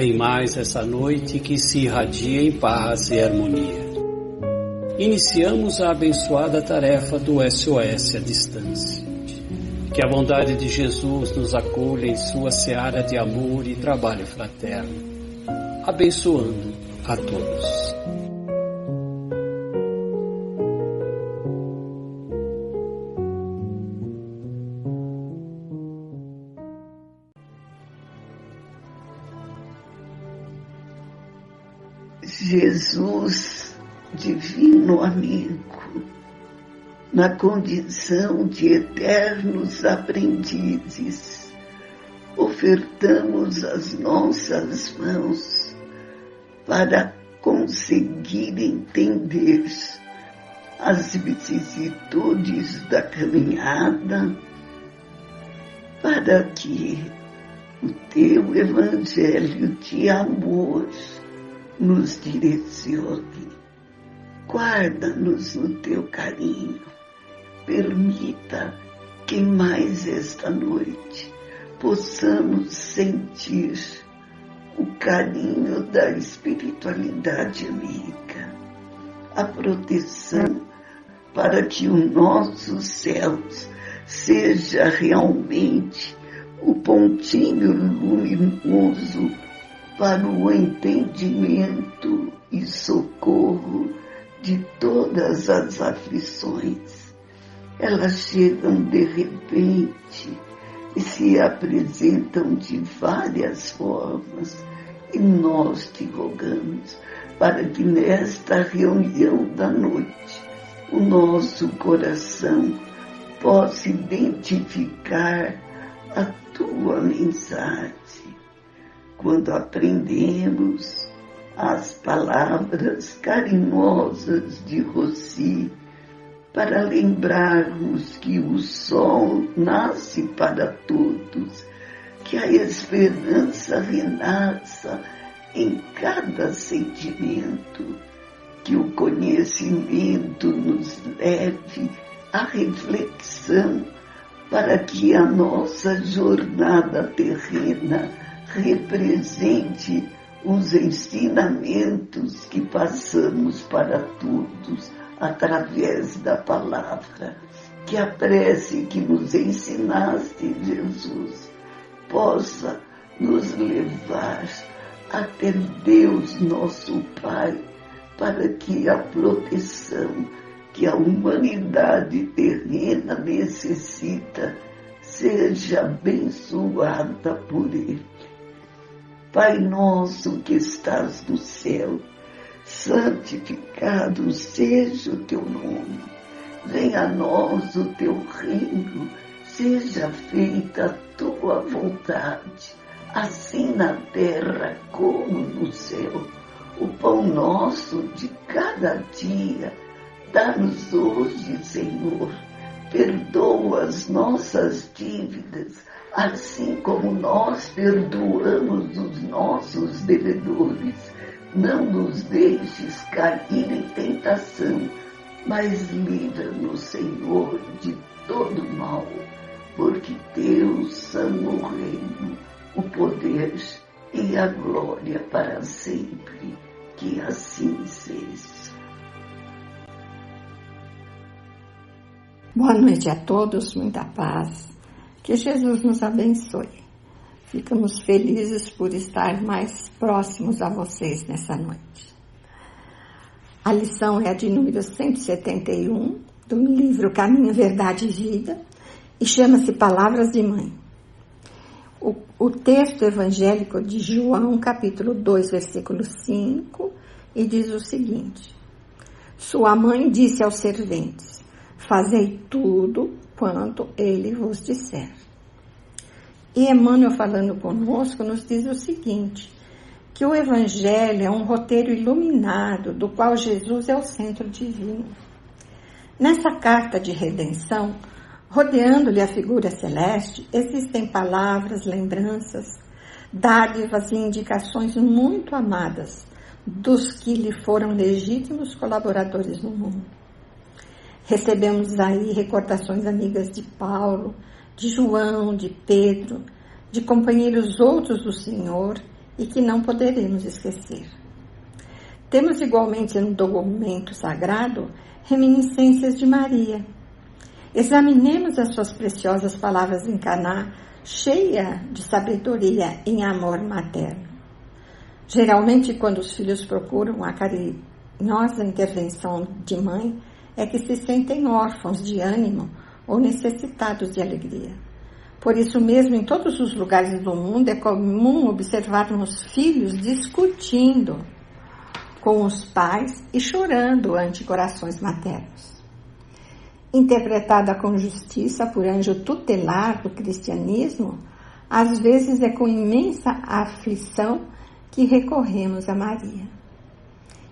em mais essa noite que se irradia em paz e harmonia. Iniciamos a abençoada tarefa do SOS à distância. Que a bondade de Jesus nos acolha em sua seara de amor e trabalho fraterno, abençoando a todos. Jesus, divino amigo, na condição de eternos aprendizes, ofertamos as nossas mãos para conseguir entender as vicissitudes da caminhada, para que o teu evangelho de amor nos direcione. Guarda-nos no teu carinho. Permita que mais esta noite possamos sentir o carinho da espiritualidade amiga, a proteção para que o nosso céu seja realmente o pontinho luminoso para o entendimento e socorro de todas as aflições. Elas chegam de repente e se apresentam de várias formas, e nós te rogamos para que nesta reunião da noite o nosso coração possa identificar a tua mensagem. Quando aprendemos as palavras carinhosas de Rosi, para lembrarmos que o sol nasce para todos, que a esperança renasça em cada sentimento, que o conhecimento nos leve à reflexão, para que a nossa jornada terrena represente os ensinamentos que passamos para todos através da palavra. Que a prece que nos ensinaste, Jesus, possa nos levar até Deus, nosso Pai, para que a proteção que a humanidade terrena necessita seja abençoada por Ele. Pai nosso que estás no céu, santificado seja o teu nome. Venha a nós o teu reino, seja feita a tua vontade, assim na terra como no céu. O pão nosso de cada dia, dá-nos hoje, Senhor. Perdoa as nossas dívidas, assim como nós perdoamos os nossos devedores. Não nos deixes cair em tentação, mas livra-nos, Senhor, de todo mal, porque teu são o reino, o poder e a glória para sempre. Que assim seja. Boa noite a todos, muita paz. Que Jesus nos abençoe. Ficamos felizes por estar mais próximos a vocês nessa noite. A lição é a de número 171, do livro Caminho, Verdade e Vida, e chama-se Palavras de Mãe. O texto evangélico de João, capítulo 2, versículo 5, e diz o seguinte: Sua mãe disse aos serventes: Fazei tudo quanto ele vos disser. E Emmanuel, falando conosco, nos diz o seguinte, que o Evangelho é um roteiro iluminado, do qual Jesus é o centro divino. Nessa carta de redenção, rodeando-lhe a figura celeste, existem palavras, lembranças, dádivas e indicações muito amadas dos que lhe foram legítimos colaboradores no mundo. Recebemos aí recordações amigas de Paulo, de João, de Pedro, de companheiros outros do Senhor e que não poderemos esquecer. Temos igualmente no documento sagrado reminiscências de Maria. Examinemos as suas preciosas palavras em Caná, cheia de sabedoria em amor materno. Geralmente, quando os filhos procuram a carinhosa intervenção de mãe, é que se sentem órfãos de ânimo ou necessitados de alegria. Por isso mesmo, em todos os lugares do mundo, é comum observarmos filhos discutindo com os pais e chorando ante corações maternos. Interpretada com justiça por anjo tutelar do cristianismo, às vezes é com imensa aflição que recorremos a Maria.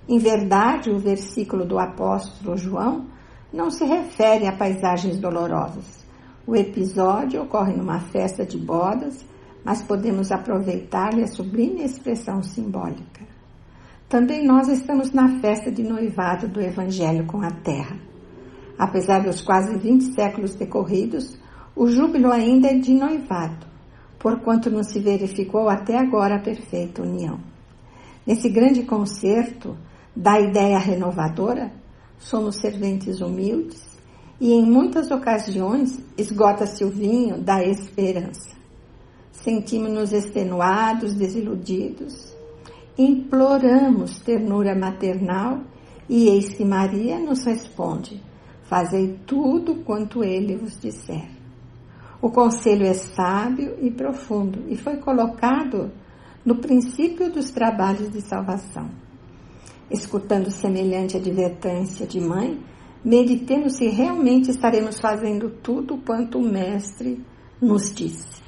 Em verdade, o versículo do apóstolo João não se refere a paisagens dolorosas. O episódio ocorre numa festa de bodas, mas podemos aproveitar-lhe a sublime expressão simbólica. Também nós estamos na festa de noivado do Evangelho com a terra. Apesar dos quase 20 séculos decorridos, o júbilo ainda é de noivado, porquanto não se verificou até agora a perfeita união. Nesse grande concerto da ideia renovadora, somos serventes humildes e em muitas ocasiões esgota-se o vinho da esperança. Sentimos-nos extenuados, desiludidos, imploramos ternura maternal e eis que Maria nos responde: fazei tudo quanto ele vos disser. O conselho é sábio e profundo e foi colocado no princípio dos trabalhos de salvação. Escutando semelhante advertência de mãe, meditemos se realmente estaremos fazendo tudo quanto o Mestre nos disse.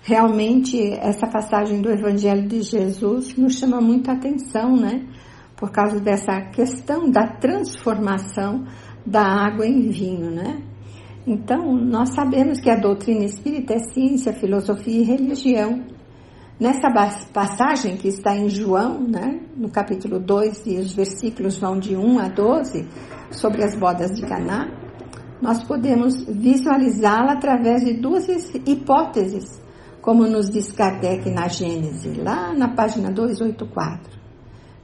Realmente, essa passagem do Evangelho de Jesus nos chama muita atenção, né? Por causa dessa questão da transformação da água em vinho, né? Então, nós sabemos que a doutrina espírita é ciência, filosofia e religião. Nessa passagem que está em João, né, no capítulo 2, e os versículos vão de 1 a 12, sobre as bodas de Caná, nós podemos visualizá-la através de duas hipóteses, como nos diz Kardec na Gênese, lá na página 284.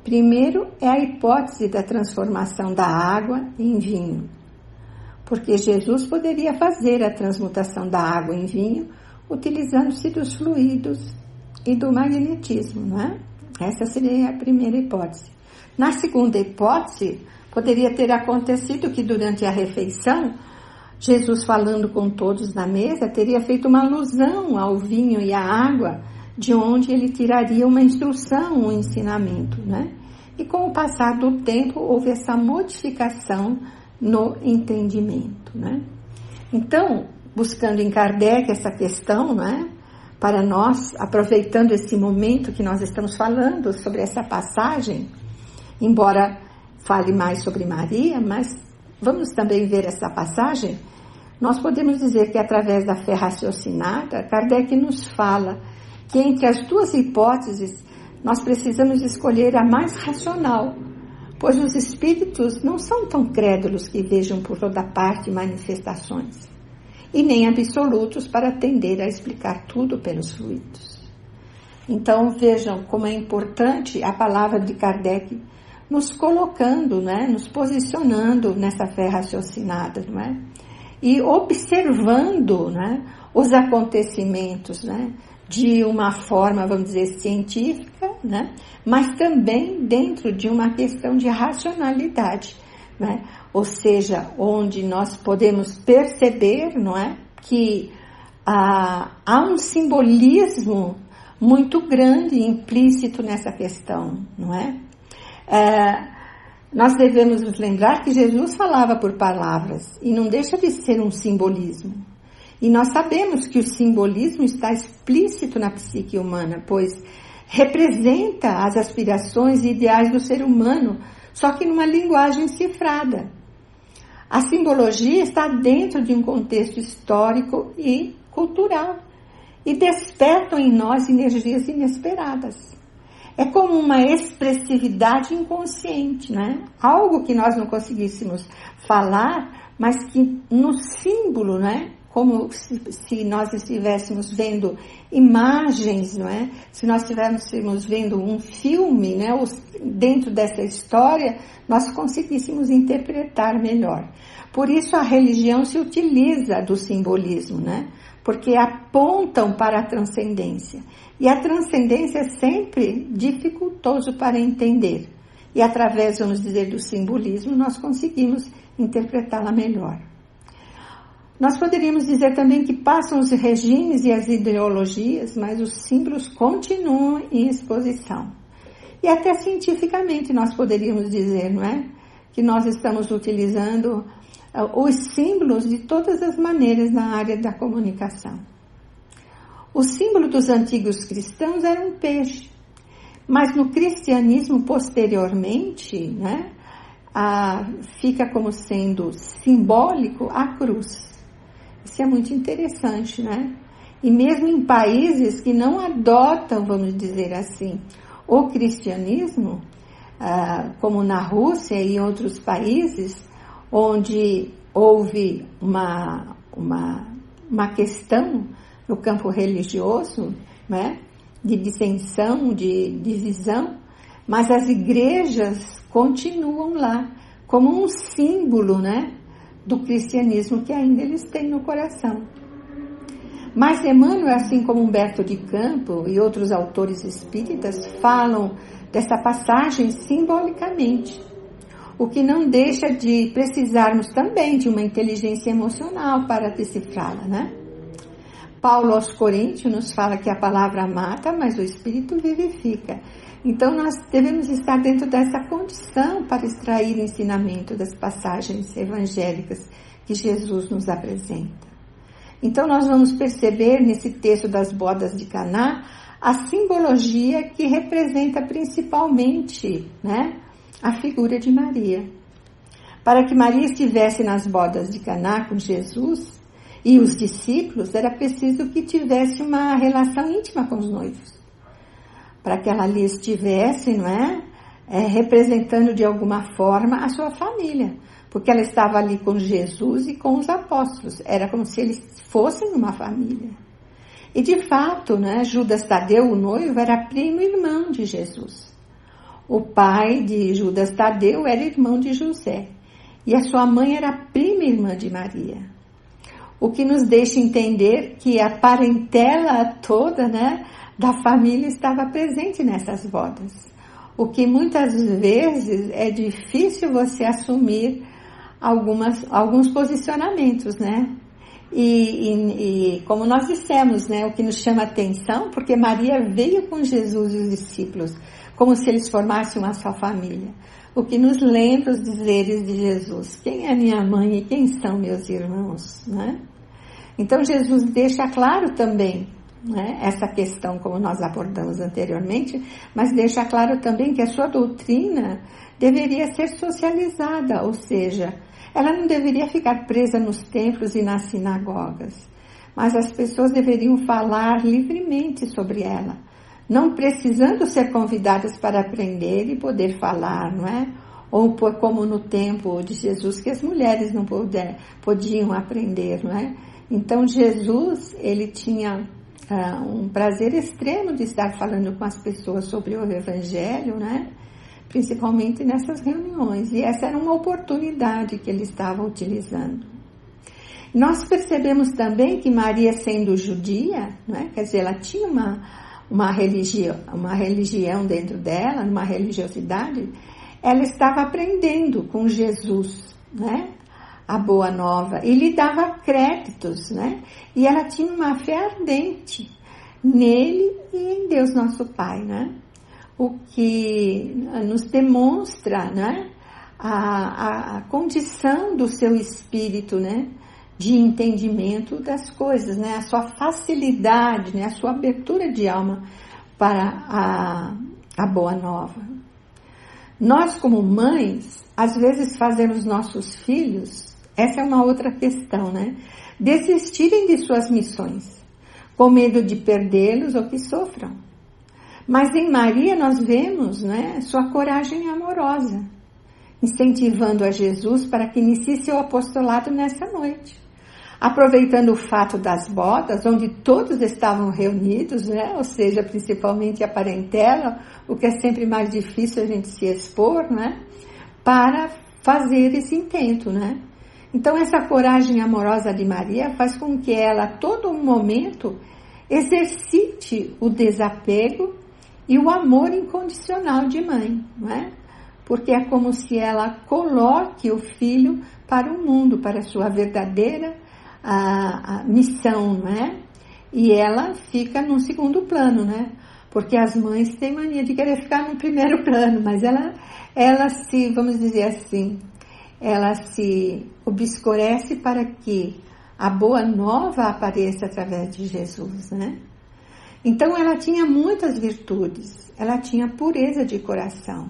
Primeiro é a hipótese da transformação da água em vinho, porque Jesus poderia fazer a transmutação da água em vinho utilizando-se dos fluidos e do magnetismo, não é? Essa seria a primeira hipótese. Na segunda hipótese, poderia ter acontecido que durante a refeição, Jesus, falando com todos na mesa, teria feito uma alusão ao vinho e à água, de onde ele tiraria uma instrução, um ensinamento, né? E com o passar do tempo, houve essa modificação no entendimento, né? Então, buscando em Kardec essa questão, né? Para nós, aproveitando esse momento que nós estamos falando sobre essa passagem, embora fale mais sobre Maria, mas vamos também ver essa passagem, nós podemos dizer que através da fé raciocinada, Kardec nos fala que entre as duas hipóteses, nós precisamos escolher a mais racional, pois os espíritos não são tão crédulos que vejam por toda parte manifestações, e nem absolutos para atender a explicar tudo pelos fluidos. Então vejam como é importante a palavra de Kardec nos colocando, né, nos posicionando nessa fé raciocinada, não é? E observando, né, os acontecimentos, né, de uma forma, vamos dizer, científica, né, mas também dentro de uma questão de racionalidade, né? Ou seja, onde nós podemos perceber, não é, que há um simbolismo muito grande implícito nessa questão, não é? Nós devemos nos lembrar que Jesus falava por palavras e não deixa de ser um simbolismo. E nós sabemos que o simbolismo está explícito na psique humana, pois representa as aspirações e ideais do ser humano, só que numa linguagem cifrada. A simbologia está dentro de um contexto histórico e cultural e despertam em nós energias inesperadas. É como uma expressividade inconsciente, né? Algo que nós não conseguíssemos falar, mas que no símbolo, né, como se nós estivéssemos vendo imagens, não é? Se nós estivéssemos vendo um filme, né? Dentro dessa história, nós conseguíssemos interpretar melhor. Por isso a religião se utiliza do simbolismo, né? Porque apontam para a transcendência. E a transcendência é sempre dificultoso para entender. E através, vamos dizer, do simbolismo, nós conseguimos interpretá-la melhor. Nós poderíamos dizer também que passam os regimes e as ideologias, mas os símbolos continuam em exposição. E até cientificamente nós poderíamos dizer, não é? Que nós estamos utilizando os símbolos de todas as maneiras na área da comunicação. O símbolo dos antigos cristãos era um peixe, mas no cristianismo posteriormente, né, fica como sendo simbólico a cruz. Isso é muito interessante, né? E mesmo em países que não adotam, vamos dizer assim, o cristianismo, como na Rússia e em outros países, onde houve uma questão no campo religioso, né, de dissensão, de divisão, mas as igrejas continuam lá como um símbolo, né, do cristianismo que ainda eles têm no coração. Mas Emmanuel, assim como Humberto de Campos e outros autores espíritas, falam dessa passagem simbolicamente, o que não deixa de precisarmos também de uma inteligência emocional para decifrá-la, né? Paulo aos Coríntios nos fala que a palavra mata, mas o Espírito vivifica. Então nós devemos estar dentro dessa condição para extrair o ensinamento das passagens evangélicas que Jesus nos apresenta. Então nós vamos perceber nesse texto das bodas de Caná a simbologia que representa principalmente, né, a figura de Maria. Para que Maria estivesse nas bodas de Caná com Jesus e os discípulos, era preciso que tivesse uma relação íntima com os noivos. Para que ela ali estivesse, não é? Representando de alguma forma a sua família. Porque ela estava ali com Jesus e com os apóstolos. Era como se eles fossem uma família. E de fato, né, Judas Tadeu, o noivo, era primo e irmão de Jesus. O pai de Judas Tadeu era irmão de José. E a sua mãe era prima irmã de Maria. O que nos deixa entender que a parentela toda, né, da família estava presente nessas bodas. O que muitas vezes é difícil você assumir alguns posicionamentos, né? E como nós dissemos, né, o que nos chama atenção, porque Maria veio com Jesus e os discípulos, como se eles formassem uma só família. O que nos lembra os dizeres de Jesus: quem é minha mãe e quem são meus irmãos, né? Então Jesus deixa claro também, né, essa questão, como nós abordamos anteriormente, mas deixa claro também que a sua doutrina deveria ser socializada, ou seja, ela não deveria ficar presa nos templos e nas sinagogas, mas as pessoas deveriam falar livremente sobre ela, não precisando ser convidadas para aprender e poder falar, não é? Ou como no tempo de Jesus, que as mulheres não podiam aprender, não é? Então Jesus, ele tinha um prazer extremo de estar falando com as pessoas sobre o Evangelho, né? Principalmente nessas reuniões. E essa era uma oportunidade que ele estava utilizando. Nós percebemos também que Maria, sendo judia, né? Quer dizer, ela tinha uma religião dentro dela, uma religiosidade, ela estava aprendendo com Jesus, né? A boa nova, e lhe dava créditos, né? E ela tinha uma fé ardente nele e em Deus nosso Pai, né? O que nos demonstra, né, a condição do seu espírito, né, de entendimento das coisas, né, a sua facilidade, né, a sua abertura de alma para a boa nova. Nós, como mães, às vezes fazemos nossos filhos, essa é uma outra questão, né, desistirem de suas missões, com medo de perdê-los ou que sofram. Mas em Maria nós vemos, né, sua coragem amorosa, incentivando a Jesus para que inicie seu apostolado nessa noite. aproveitando o fato das bodas, onde todos estavam reunidos, né? Ou seja, principalmente a parentela, o que é sempre mais difícil a gente se expor, né? Para fazer esse intento, né? Então essa coragem amorosa de Maria faz com que ela, a todo momento, exercite o desapego e o amor incondicional de mãe, não é? Porque é como se ela coloque o filho para o mundo, para a sua verdadeira a missão, não é? E ela fica no segundo plano, né? Porque as mães têm mania de querer ficar no primeiro plano, mas ela se, vamos dizer assim, ela se obscurece para que a boa nova apareça através de Jesus, né? Então ela tinha muitas virtudes, ela tinha pureza de coração.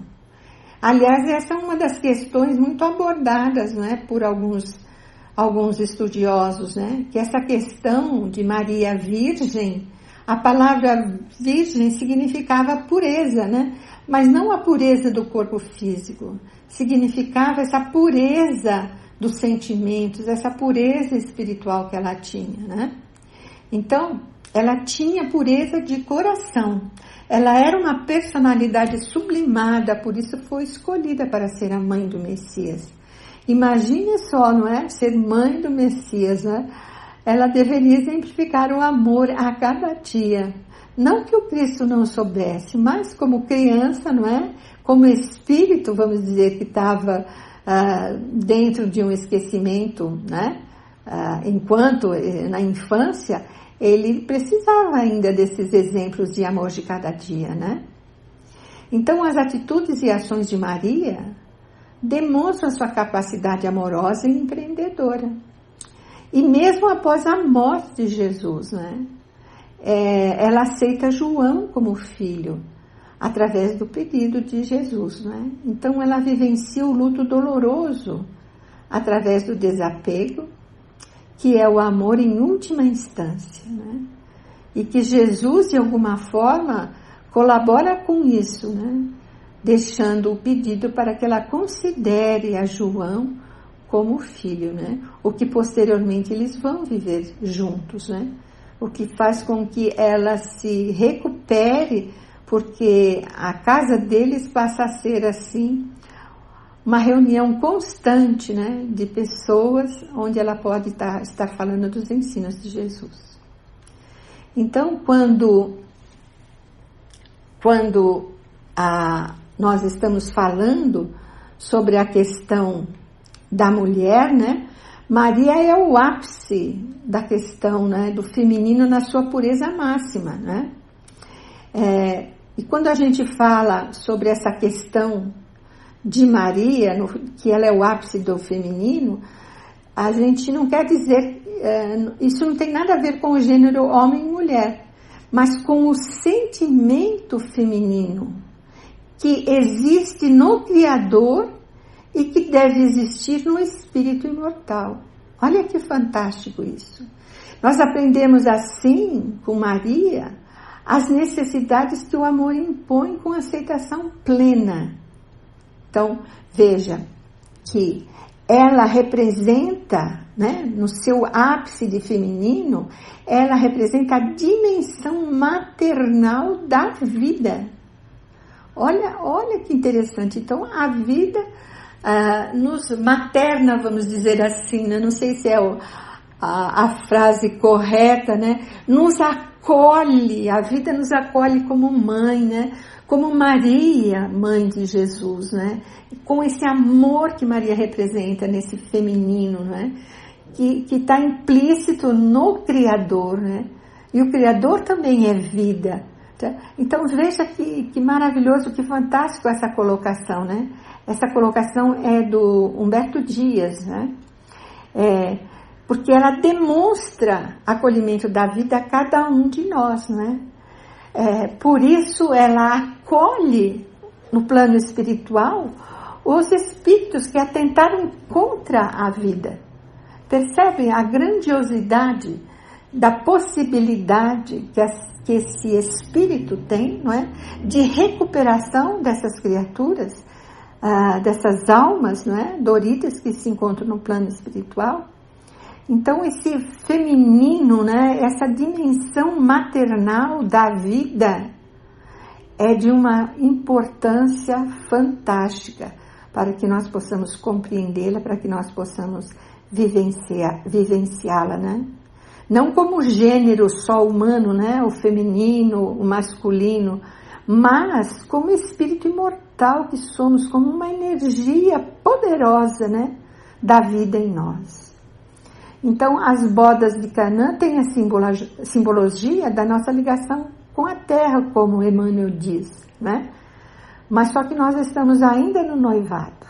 Aliás, essa é uma das questões muito abordadas, não é, por alguns estudiosos, né? Que essa questão de Maria Virgem, a palavra virgem significava pureza, né? Mas não a pureza do corpo físico, significava essa pureza dos sentimentos, essa pureza espiritual que ela tinha, né? Então, ela tinha pureza de coração. Ela era uma personalidade sublimada, por isso foi escolhida para ser a mãe do Messias. Imagine só, não é? Ser mãe do Messias, né? Ela deveria exemplificar o amor a cada dia. Não que o Cristo não soubesse, mas como criança, não é? Como espírito, vamos dizer, que estava dentro de um esquecimento, né? Enquanto na infância, ele precisava ainda desses exemplos de amor de cada dia, né? Então, as atitudes e ações de Maria demonstram sua capacidade amorosa e empreendedora. E mesmo após a morte de Jesus, né? Ela aceita João como filho, através do pedido de Jesus, né? Então, ela vivencia o luto doloroso através do desapego, que é o amor em última instância, né? E que Jesus, de alguma forma, colabora com isso, né? Deixando o pedido para que ela considere a João como filho, né? O que posteriormente eles vão viver juntos, né? O que faz com que ela se recupere, porque a casa deles passa a ser assim uma reunião constante, né, de pessoas onde ela pode estar falando dos ensinos de Jesus. Então, quando nós estamos falando sobre a questão da mulher, né, Maria é o ápice da questão, né, do feminino na sua pureza máxima, né? E quando a gente fala sobre essa questão de Maria, que ela é o ápice do feminino, a gente não quer dizer, isso não tem nada a ver com o gênero homem e mulher, mas com o sentimento feminino que existe no Criador e que deve existir no espírito imortal. Olha que fantástico isso. Nós aprendemos assim, com Maria, as necessidades que o amor impõe com aceitação plena. Então, veja que ela representa, né, no seu ápice de feminino, ela representa a dimensão maternal da vida. Olha que interessante. Então, a vida nos materna, vamos dizer assim, né? Não sei se é a frase correta, né? Nos acolhe, a vida nos acolhe como mãe, né? Como Maria, mãe de Jesus, né? Com esse amor que Maria representa nesse feminino, né? Que está implícito no Criador, né? E o Criador também é vida. Tá? Então veja que maravilhoso, que fantástico essa colocação, né? Essa colocação é do Humberto Dias, né? Porque ela demonstra acolhimento da vida a cada um de nós, né? Por isso ela acolhe no plano espiritual os espíritos que atentaram contra a vida. Percebem a grandiosidade da possibilidade que esse espírito tem, não é? De recuperação dessas criaturas, dessas almas, não é? Doridas que se encontram no plano espiritual. Então esse feminino, né, essa dimensão maternal da vida é de uma importância fantástica para que nós possamos compreendê-la, para que nós possamos vivenciá-la, né? Não como gênero só humano, né? O feminino, o masculino, mas como espírito imortal que somos, como uma energia poderosa, né? Da vida em nós. Então, as bodas de Canaã têm a simbologia da nossa ligação com a terra, como Emmanuel diz, né? Mas só que nós estamos ainda no noivado.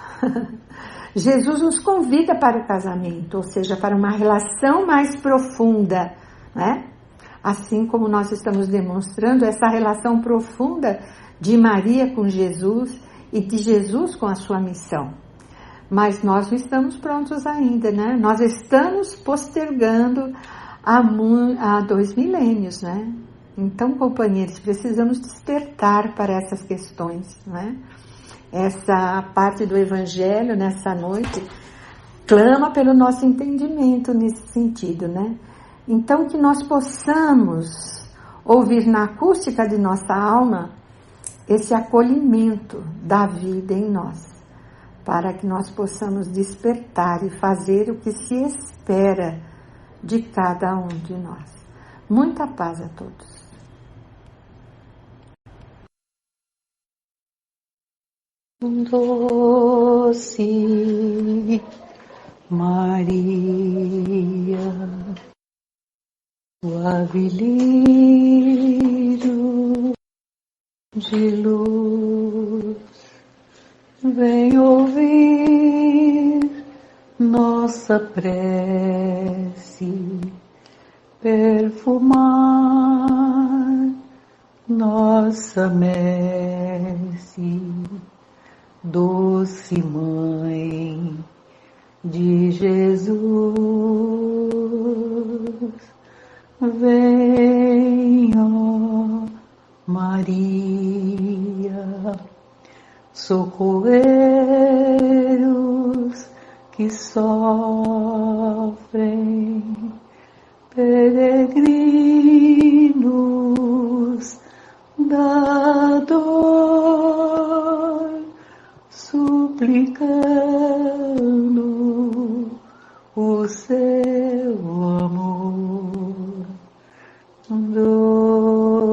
Jesus nos convida para o casamento, ou seja, para uma relação mais profunda, né? Assim como nós estamos demonstrando essa relação profunda de Maria com Jesus e de Jesus com a sua missão. Mas nós não estamos prontos ainda, né? Nós estamos postergando há 2 milênios, né? Então, companheiros, precisamos despertar para essas questões, né? Essa parte do Evangelho, nessa noite, clama pelo nosso entendimento nesse sentido, né? Então, que nós possamos ouvir na acústica de nossa alma esse acolhimento da vida em nós, para que nós possamos despertar e fazer o que se espera de cada um de nós. Muita paz a todos. Doce Maria, suave lírio de luz, vem ouvir nossa prece, perfumar nossa messe. Doce Mãe de Jesus, vem, ó Maria, socorrer que sofrem, peregrinos da dor, suplicando o seu amor.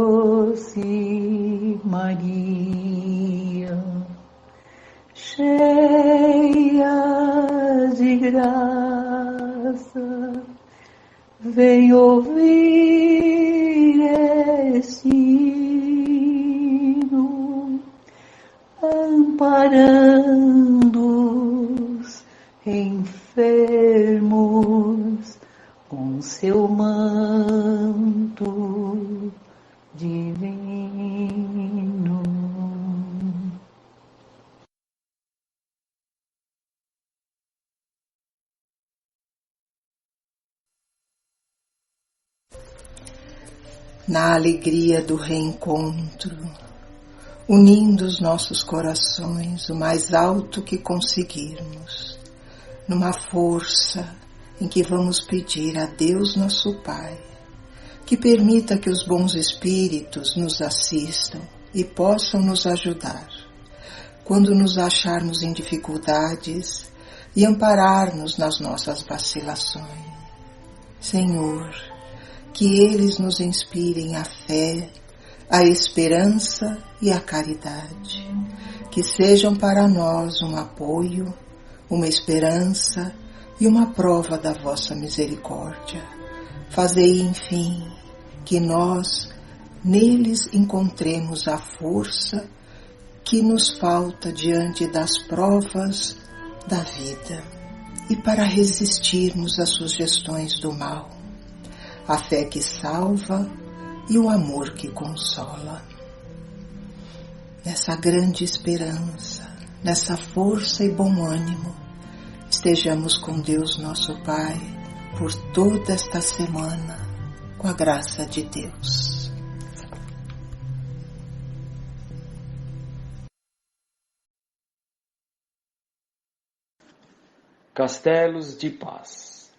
Doce Maria, cheia de graça, vem ouvir este hino, amparando os enfermos com seu manto divino. Na alegria do reencontro, unindo os nossos corações o mais alto que conseguirmos, numa força em que vamos pedir a Deus nosso Pai, que permita que os bons espíritos nos assistam e possam nos ajudar, quando nos acharmos em dificuldades e amparar-nos nas nossas vacilações. Senhor, que eles nos inspirem a fé, a esperança e a caridade, que sejam para nós um apoio, uma esperança e uma prova da vossa misericórdia. Fazei, enfim, que nós neles encontremos a força que nos falta diante das provas da vida e para resistirmos às sugestões do mal, a fé que salva e o amor que consola. Nessa grande esperança, nessa força e bom ânimo, estejamos com Deus nosso Pai por toda esta semana, com a graça de Deus. Castelos de Paz.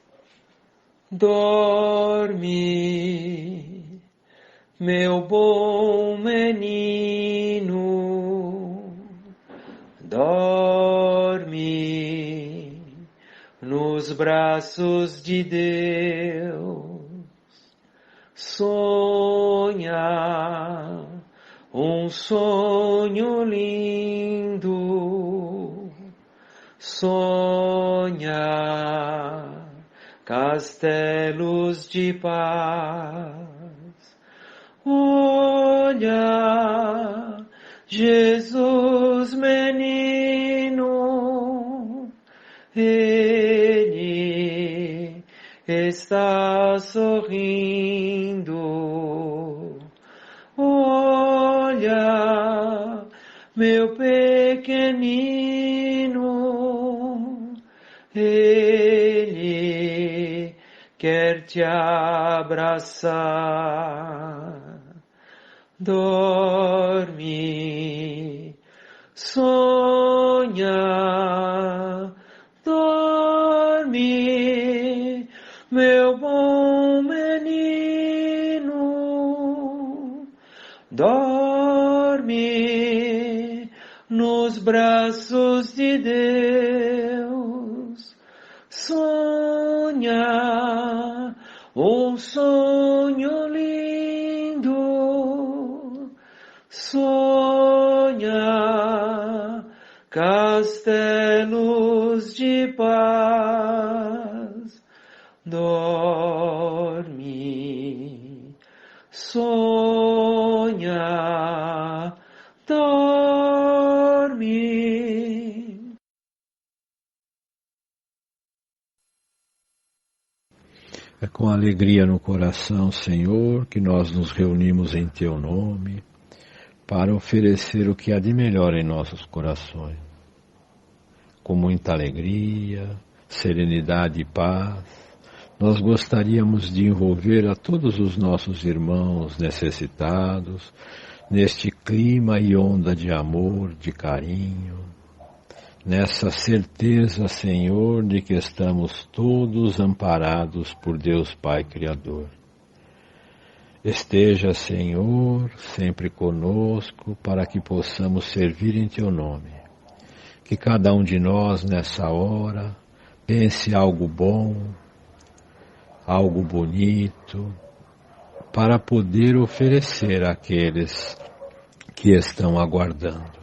Dorme, meu bom menino, dorme nos braços de Deus. Sonha um sonho lindo, sonha castelos de paz. Olha, Jesus menino, Ele está sorrindo. Olha, meu pequenino, Ele quer te abraçar. Dorme, sonha, dorme, meu bom menino, dorme nos braços de Deus. Sonha um sonho lindo, sonha castelos de paz. Dorme, sonha, dorme. É com alegria no coração, Senhor, que nós nos reunimos em Teu nome para oferecer o que há de melhor em nossos corações. Com muita alegria, serenidade e paz, nós gostaríamos de envolver a todos os nossos irmãos necessitados neste clima e onda de amor, de carinho, nessa certeza, Senhor, de que estamos todos amparados por Deus Pai Criador. Esteja, Senhor, sempre conosco para que possamos servir em Teu nome. Que cada um de nós, nessa hora, pense algo bom, algo bonito, para poder oferecer àqueles que estão aguardando.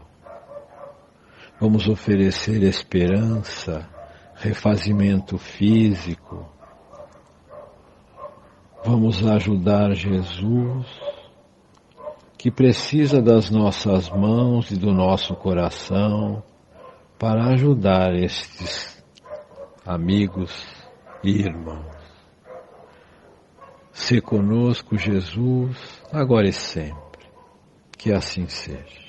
Vamos oferecer esperança, refazimento físico. Vamos ajudar Jesus, que precisa das nossas mãos e do nosso coração para ajudar estes amigos e irmãos. Se conosco, Jesus, agora e sempre. Que assim seja.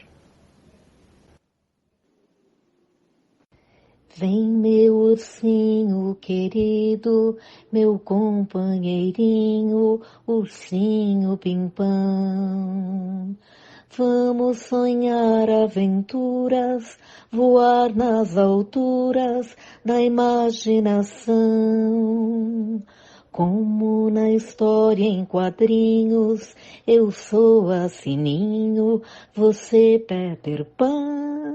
Vem, meu ursinho querido, meu companheirinho, ursinho pimpão. Vamos sonhar aventuras, voar nas alturas da imaginação. Como na história em quadrinhos, eu sou a Sininho, você Peter Pan.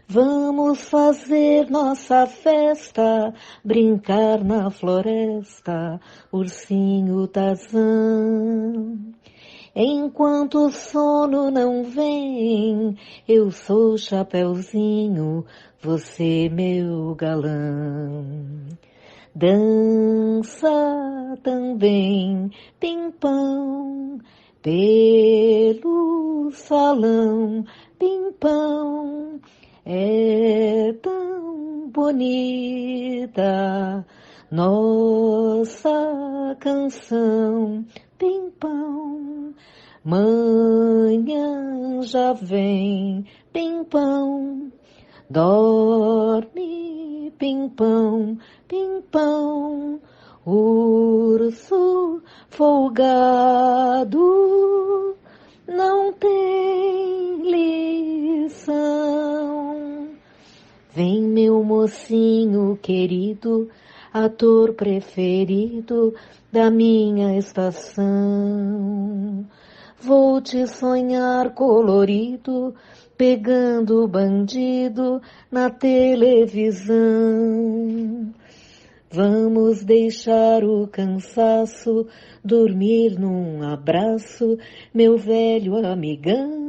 Vamos fazer nossa festa, brincar na floresta, ursinho Tarzan. Enquanto o sono não vem, eu sou Chapeuzinho, você meu galã. Dança também, pimpão, pelo salão, pimpão. É tão bonita nossa canção, pimpão. Manhã já vem, pimpão. Dorme, pimpão, pimpão. Urso folgado não tem lição. Vem, meu mocinho querido, ator preferido da minha estação. Vou te sonhar colorido, pegando bandido na televisão. Vamos deixar o cansaço, dormir num abraço, meu velho amigão.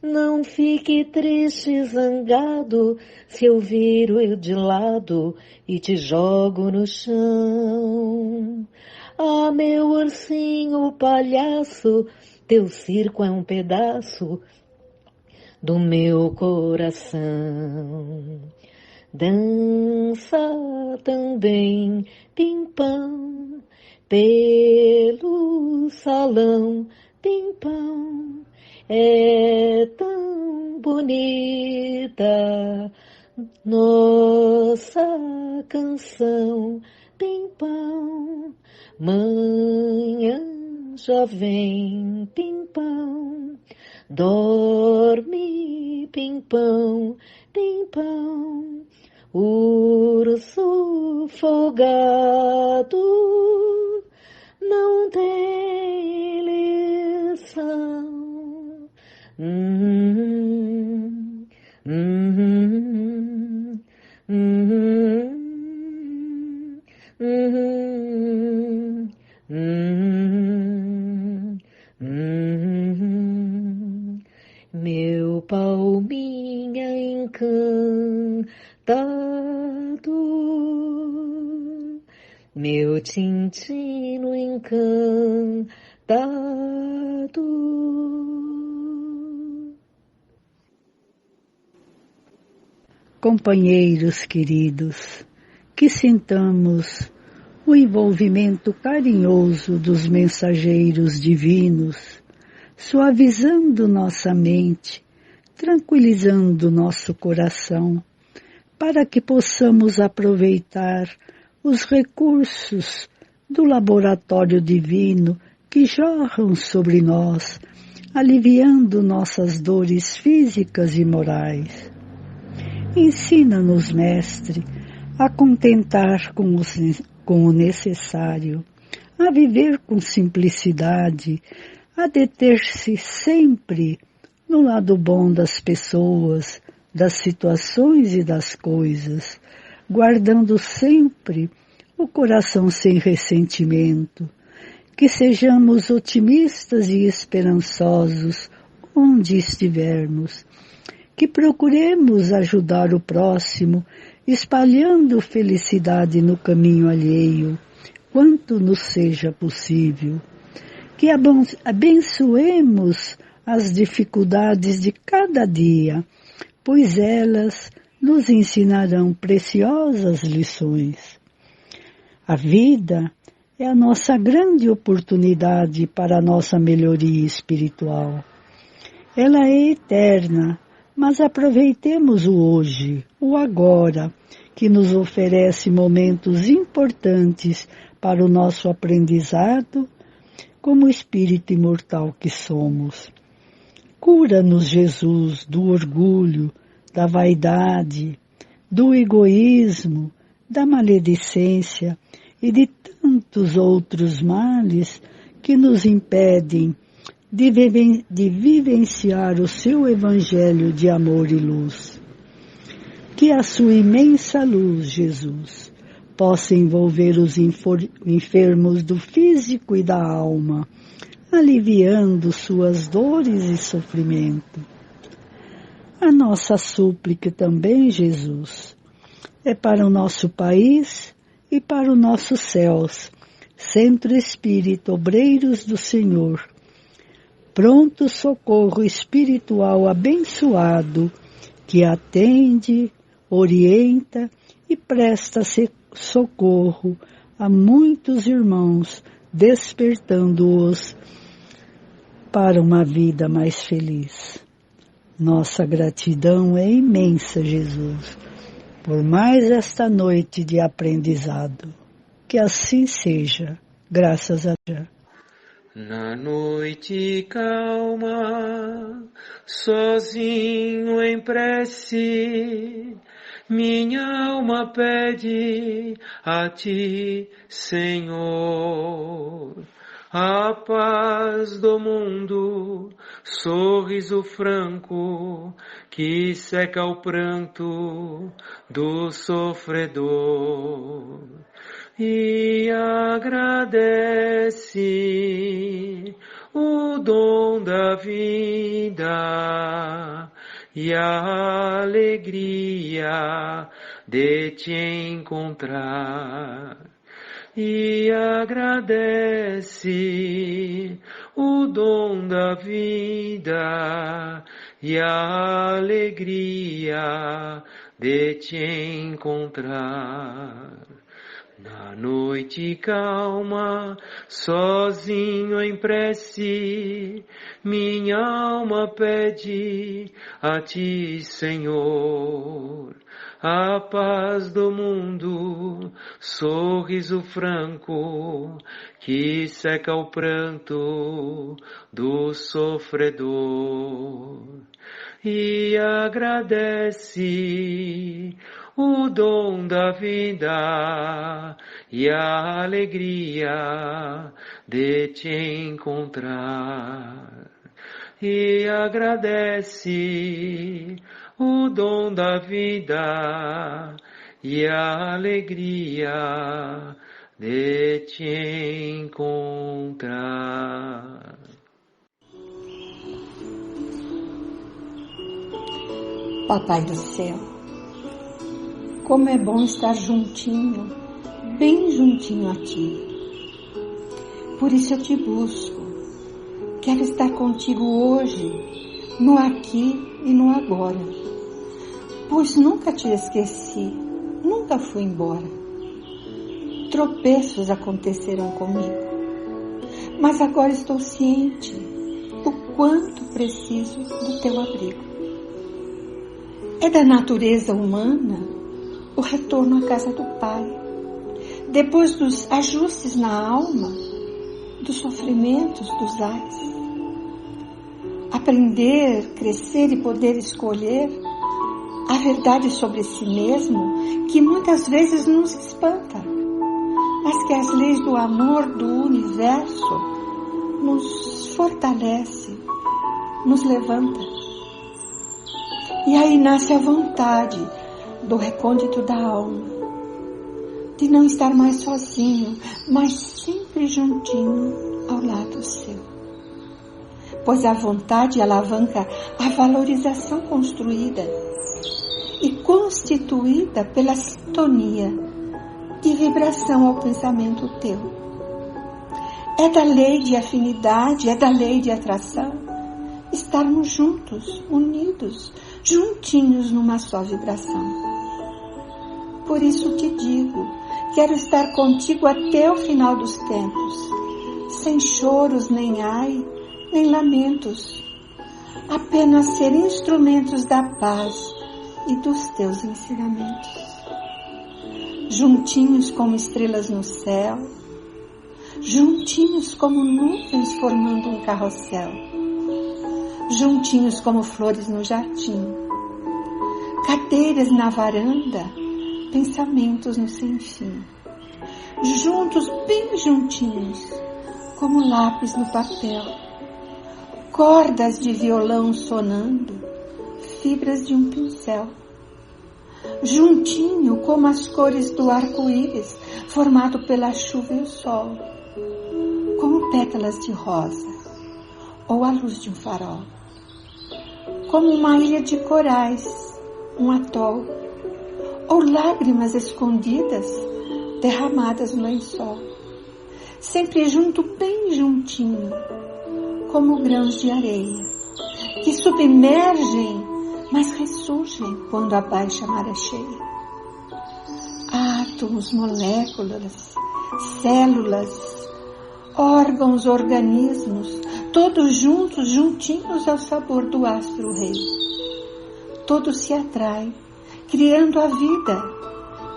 Não fique triste, zangado, se eu viro de lado e te jogo no chão. Ah, meu ursinho palhaço, teu circo é um pedaço do meu coração. Dança também, pimpão, pelo salão, pimpão. É tão bonita nossa canção, pimpão. Manhã já vem, pimpão. Dorme, pimpão, pimpão. Urso folgado não tem lição. Meu palminha encantado, meu tintino encantado. Companheiros queridos, que sintamos o envolvimento carinhoso dos mensageiros divinos, suavizando nossa mente, tranquilizando nosso coração, para que possamos aproveitar os recursos do laboratório divino que jorram sobre nós, aliviando nossas dores físicas e morais. Ensina-nos, Mestre, a contentar com o necessário, a viver com simplicidade, a deter-se sempre no lado bom das pessoas, das situações e das coisas, guardando sempre o coração sem ressentimento, que sejamos otimistas e esperançosos onde estivermos, que procuremos ajudar o próximo, espalhando felicidade no caminho alheio, quanto nos seja possível, que abençoemos as dificuldades de cada dia, pois elas nos ensinarão preciosas lições. A vida é a nossa grande oportunidade para a nossa melhoria espiritual. Ela é eterna, mas aproveitemos o hoje, o agora, que nos oferece momentos importantes para o nosso aprendizado, como espírito imortal que somos. Cura-nos, Jesus, do orgulho, da vaidade, do egoísmo, da maledicência e de tantos outros males que nos impedem de vivenciar o seu evangelho de amor e luz. Que a sua imensa luz, Jesus, possa envolver os enfermos do físico e da alma, aliviando suas dores e sofrimento. A nossa súplica também, Jesus, é para o nosso país e para os nossos céus, Centro Espírita Obreiros do Senhor, pronto socorro espiritual abençoado, que atende, orienta e presta socorro a muitos irmãos, despertando-os para uma vida mais feliz. Nossa gratidão é imensa, Jesus, por mais esta noite de aprendizado. Que assim seja, graças a Deus. Na noite calma, sozinho em prece, minha alma pede a ti, Senhor. A paz do mundo, sorriso franco, que seca o pranto do sofredor. E agradece o dom da vida e a alegria de te encontrar. E agradece o dom da vida e a alegria de te encontrar. Na noite calma, sozinho em prece, minha alma pede a ti, Senhor. A paz do mundo, sorriso franco, que seca o pranto do sofredor. E agradece o dom da vida e a alegria de te encontrar. E agradece o dom da vida e a alegria de te encontrar. Papai do céu, como é bom estar juntinho, bem juntinho a ti. Por isso eu te busco. Quero estar contigo hoje, no aqui e no agora. Pois nunca te esqueci, nunca fui embora. Tropeços aconteceram comigo, mas agora estou ciente o quanto preciso do teu abrigo. É da natureza humana o retorno à casa do Pai, depois dos ajustes na alma, dos sofrimentos, dos ais. Aprender, crescer e poder escolher a verdade sobre si mesmo, que muitas vezes nos espanta, mas que as leis do amor do universo nos fortalece, nos levanta. E aí nasce a vontade do recôndito da alma, de não estar mais sozinho, mas sempre juntinho ao lado seu. Pois a vontade alavanca a valorização construída e constituída pela sintonia de vibração ao pensamento teu. É da lei de afinidade, é da lei de atração, estarmos juntos, unidos, juntinhos numa só vibração. Por isso te digo, quero estar contigo até o final dos tempos, sem choros, nem ai, nem lamentos, apenas ser instrumentos da paz e dos teus ensinamentos. Juntinhos como estrelas no céu, juntinhos como nuvens formando um carrossel, juntinhos como flores no jardim, cadeiras na varanda, pensamentos no sem fim, juntos, bem juntinhos, como lápis no papel, cordas de violão sonando, fibras de um pincel, juntinho como as cores do arco-íris formado pela chuva e o sol, como pétalas de rosa ou a luz de um farol, como uma ilha de corais, um atol, ou lágrimas escondidas derramadas no lençol, sempre junto, bem juntinho, como grãos de areia, que submergem, mas ressurgem quando abaixa a maré cheia. Átomos, moléculas, células, órgãos, organismos, todos juntos, juntinhos ao sabor do astro rei. Todos se atraem, criando a vida.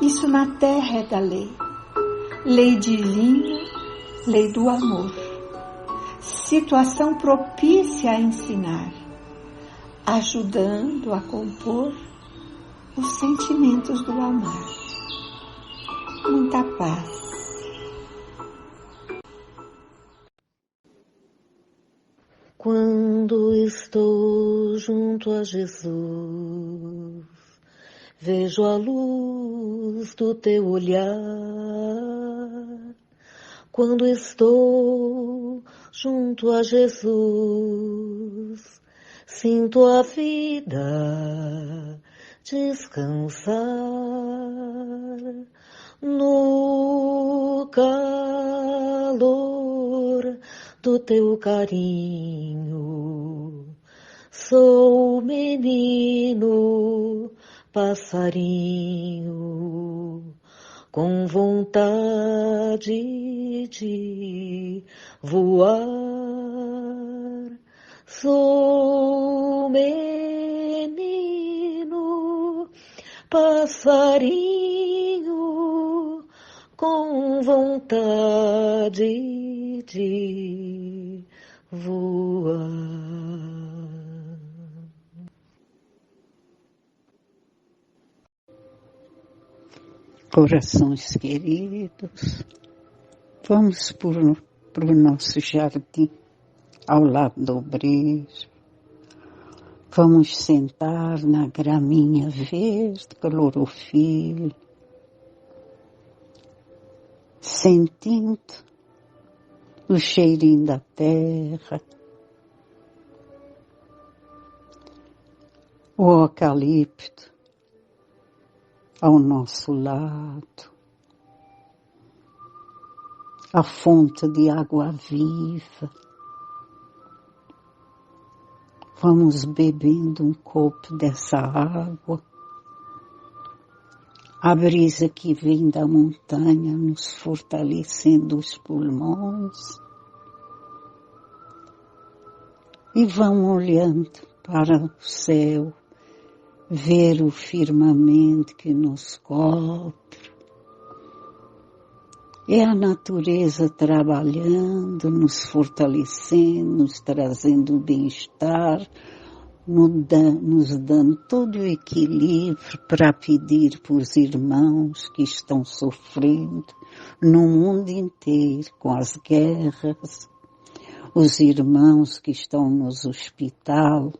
Isso na terra é da lei. Lei divina, lei do amor. Situação propícia a ensinar, ajudando a compor os sentimentos do amar. Muita paz. Quando estou junto a Jesus, vejo a luz do teu olhar. Quando estou junto a Jesus, sinto a vida descansar no calor do teu carinho. Sou menino, passarinho, com vontade de voar. Sou menino, passarinho, com vontade de voar. Corações queridos, vamos para o nosso jardim, ao lado do obreiro. Vamos sentar na graminha verde, clorofila, sentindo o cheirinho da terra, o eucalipto ao nosso lado, a fonte de água viva. Vamos bebendo um copo dessa água. A brisa que vem da montanha nos fortalecendo os pulmões. E vamos olhando para o céu, ver o firmamento que nos cobre. É a natureza trabalhando, nos fortalecendo, nos trazendo bem-estar, nos dando todo o equilíbrio para pedir para os irmãos que estão sofrendo no mundo inteiro com as guerras, os irmãos que estão nos hospitais,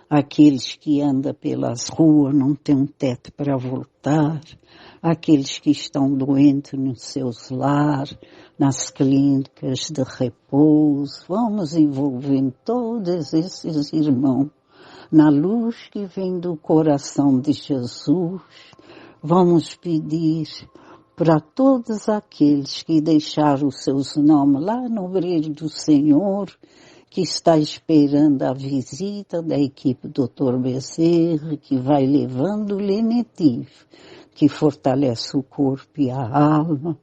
aqueles que andam pelas ruas, não têm um teto para voltar, aqueles que estão doentes nos seus lares, nas clínicas de repouso. Vamos envolvendo todos esses irmãos na luz que vem do coração de Jesus. Vamos pedir para todos aqueles que deixaram os seus nomes lá no obreiro do Senhor, que está esperando a visita da equipe do Dr. Bezerra, que vai levando o lenitivo, que fortalece o corpo e a alma,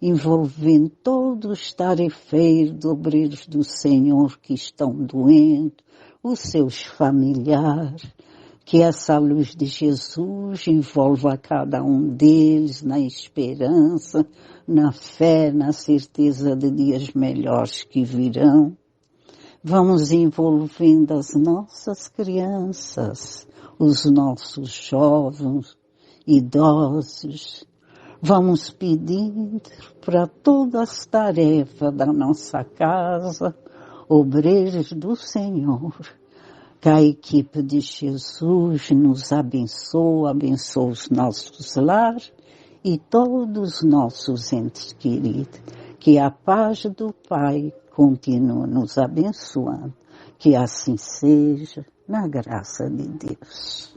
envolvendo todos os tarefeiros, obreiros do Senhor que estão doentes, os seus familiares, que essa luz de Jesus envolva a cada um deles na esperança, na fé, na certeza de dias melhores que virão. Vamos envolvendo as nossas crianças, os nossos jovens, idosos. Vamos pedindo para todas as tarefas da nossa casa, obreiros do Senhor, que a equipe de Jesus nos abençoe os nossos lares e todos os nossos entes queridos. Que a paz do Pai continue nos abençoando. Que assim seja, na graça de Deus.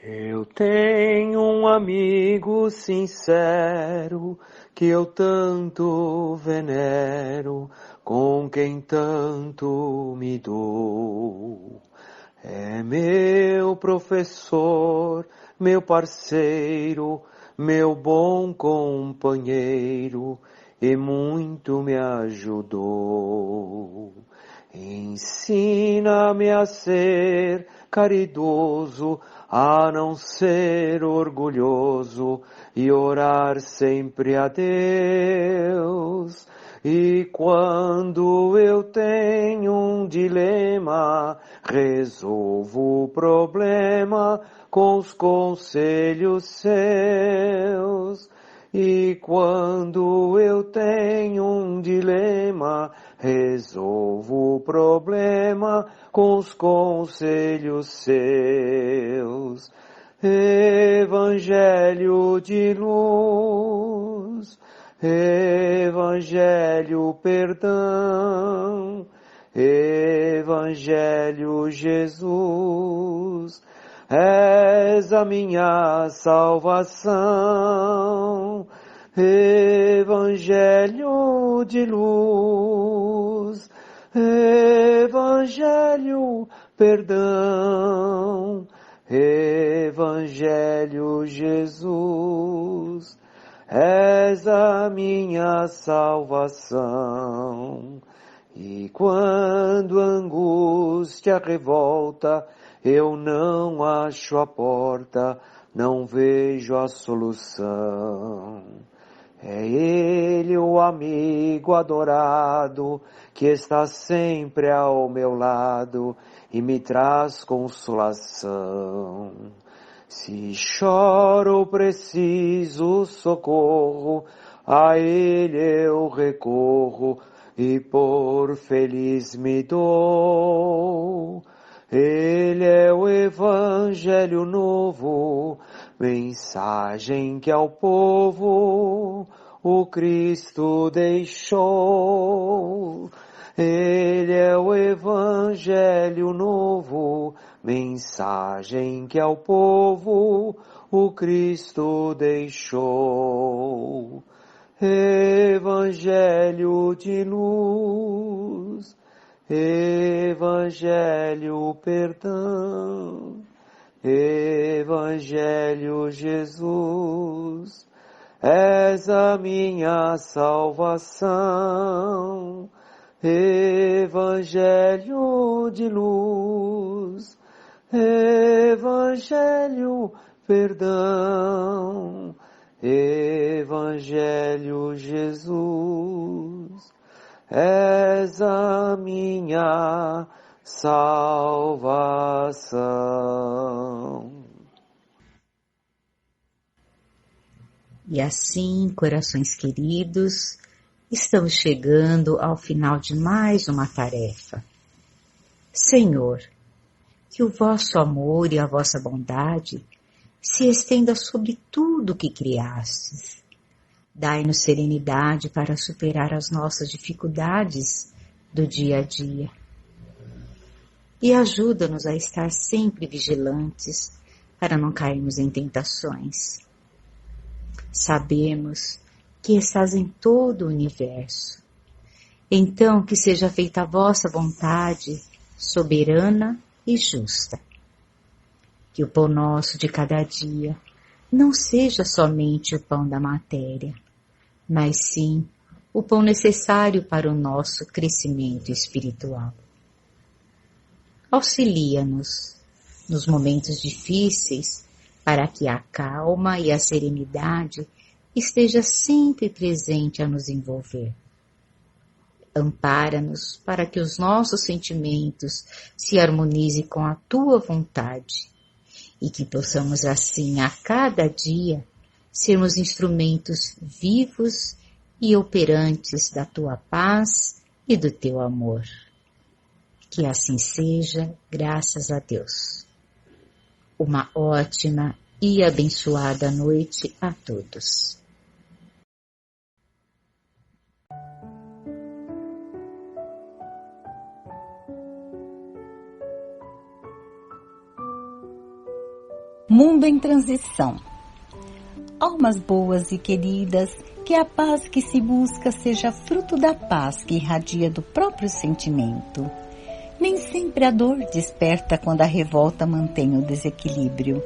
Eu tenho um amigo sincero que eu tanto venero, com quem tanto me dou. É meu professor, meu parceiro, meu bom companheiro, e muito me ajudou. Ensina-me a ser caridoso, a não ser orgulhoso e orar sempre a Deus. E quando eu tenho um dilema, resolvo o problema com os conselhos seus. E quando eu tenho um dilema, resolvo o problema com os conselhos seus. Evangelho de luz, Evangelho perdão, Evangelho Jesus, és a minha salvação. Evangelho de luz, Evangelho perdão, Evangelho Jesus, és a minha salvação. E quando a angústia revolta, eu não acho a porta, não vejo a solução. É Ele, o amigo adorado, que está sempre ao meu lado e me traz consolação. Se choro, preciso socorro, a Ele eu recorro e por feliz me dou. Ele é o Evangelho novo, mensagem que ao povo o Cristo deixou. Ele é o Evangelho novo, mensagem que ao povo o Cristo deixou. Evangelho de luz, Evangelho perdão, Evangelho Jesus, és a minha salvação. Evangelho de luz, Evangelho perdão, Evangelho Jesus, és a minha salvação. E assim, corações queridos, estamos chegando ao final de mais uma tarefa. Senhor, que o vosso amor e a vossa bondade se estenda sobre tudo que criastes. Dai-nos serenidade para superar as nossas dificuldades do dia a dia. E ajuda-nos a estar sempre vigilantes para não cairmos em tentações. Sabemos que estás em todo o universo. Então que seja feita a vossa vontade, soberana e justa. Que o pão nosso de cada dia não seja somente o pão da matéria, mas sim o pão necessário para o nosso crescimento espiritual. Auxilia-nos nos momentos difíceis para que a calma e a serenidade esteja sempre presente a nos envolver. Ampara-nos para que os nossos sentimentos se harmonizem com a tua vontade e que possamos assim, a cada dia, sermos instrumentos vivos e operantes da tua paz e do teu amor. Que assim seja, graças a Deus. Uma ótima e abençoada noite a todos. Mundo em transição. Almas boas e queridas, que a paz que se busca seja fruto da paz que irradia do próprio sentimento. Nem sempre a dor desperta quando a revolta mantém o desequilíbrio.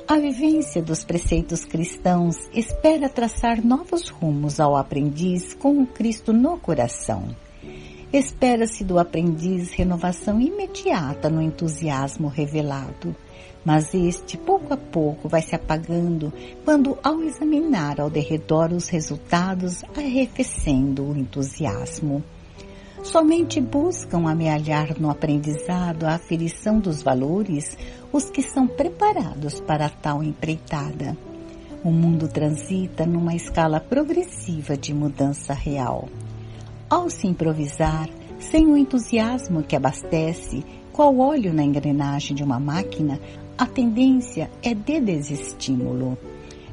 A vivência dos preceitos cristãos espera traçar novos rumos ao aprendiz com o Cristo no coração. Espera-se do aprendiz renovação imediata no entusiasmo revelado. Mas este, pouco a pouco, vai se apagando quando, ao examinar ao derredor os resultados, arrefecendo o entusiasmo. Somente buscam amealhar no aprendizado a aferição dos valores os que são preparados para tal empreitada. O mundo transita numa escala progressiva de mudança real. Ao se improvisar, sem o entusiasmo que abastece, qual óleo na engrenagem de uma máquina, a tendência é de desestímulo.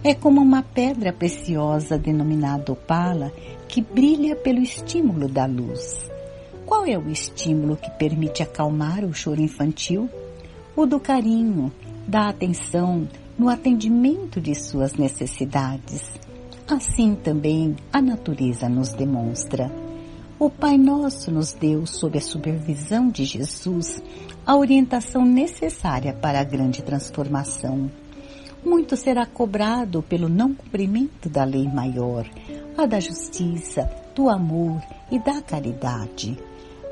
É como uma pedra preciosa denominada opala que brilha pelo estímulo da luz. Qual é o estímulo que permite acalmar o choro infantil? O do carinho, da atenção, no atendimento de suas necessidades. Assim também a natureza nos demonstra. O Pai Nosso nos deu, sob a supervisão de Jesus, a orientação necessária para a grande transformação. Muito será cobrado pelo não cumprimento da lei maior, a da justiça, do amor e da caridade.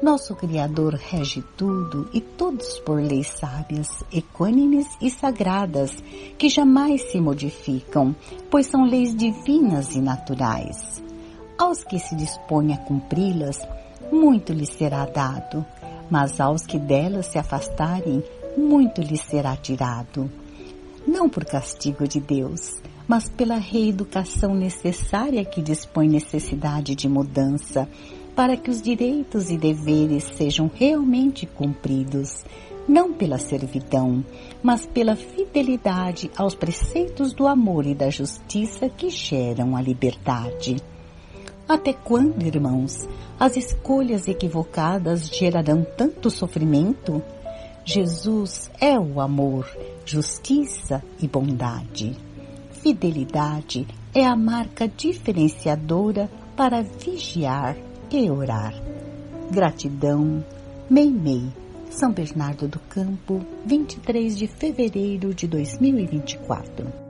Nosso Criador rege tudo e todos por leis sábias, equânimes e sagradas, que jamais se modificam, pois são leis divinas e naturais. Aos que se dispõem a cumpri-las, muito lhes será dado, mas aos que delas se afastarem, muito lhes será tirado. Não por castigo de Deus, mas pela reeducação necessária que dispõe necessidade de mudança, para que os direitos e deveres sejam realmente cumpridos, não pela servidão, mas pela fidelidade aos preceitos do amor e da justiça que geram a liberdade. Até quando, irmãos, as escolhas equivocadas gerarão tanto sofrimento? Jesus é o amor, justiça e bondade. Fidelidade é a marca diferenciadora para vigiar e orar. Gratidão, Meimei, São Bernardo do Campo, 23 de fevereiro de 2024.